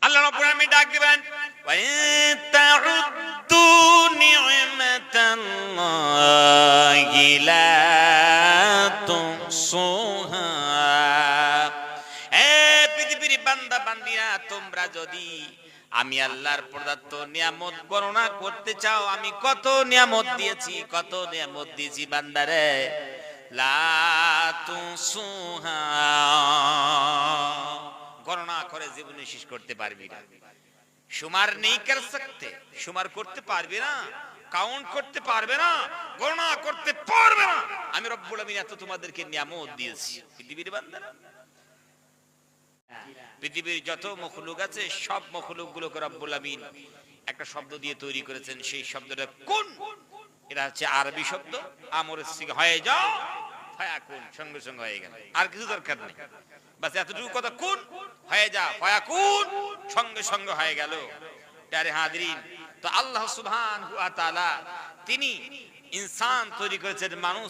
আল্লাহ রাব্বুল আলামিন ডাক দিবেন, ওয়া ইন তাউদ্দু নি'মাতাল্লাহি লা তুহসুহা। এ পৃথিবীর বান্দা বান্দিরা, তোমরা যদি আমি আল্লাহর প্রদত্ত নিয়ামত গণনা করতে চাও, আমি কত নিয়ামত দিয়েছি, কত নিয়ামত দিয়েছি বান্দারে, লা তুহসুহা, গণনা করে জীবনে শেষ করতে পারবি না। শুমার নেই কর সকতে, শুমার করতে পারবে না, কাউন্ট করতে পারবে না, গণনা করতে পারবে না। আমি রব্বুল আমিন এত তোমাদেরকে নিয়ামত দিয়েছি। পৃথিবীর বান্দারা, পৃথিবীর যত মখলুক আছে সব মখলুক গুলোকে রব্বুল আমিন একটা শব্দ দিয়ে তৈরি করেছেন। সেই শব্দটা কোন, এটা হচ্ছে আরবি শব্দ। আমরের সিগা, হয়ে যাও, ফায়াকুন, সঙ্গে সঙ্গে হয়ে গেল, আর কিছু দরকার নেই। বাস এতটুকু কথা, কোন হয়ে যা, ফায়াকুন, সঙ্গে সঙ্গে হয়ে গেল। প্যারে হাজরিন, তো আল্লাহ সুবহানাহু ওয়া তাআলা তিনি ইনসান তৈরি করেছেন, মানুষ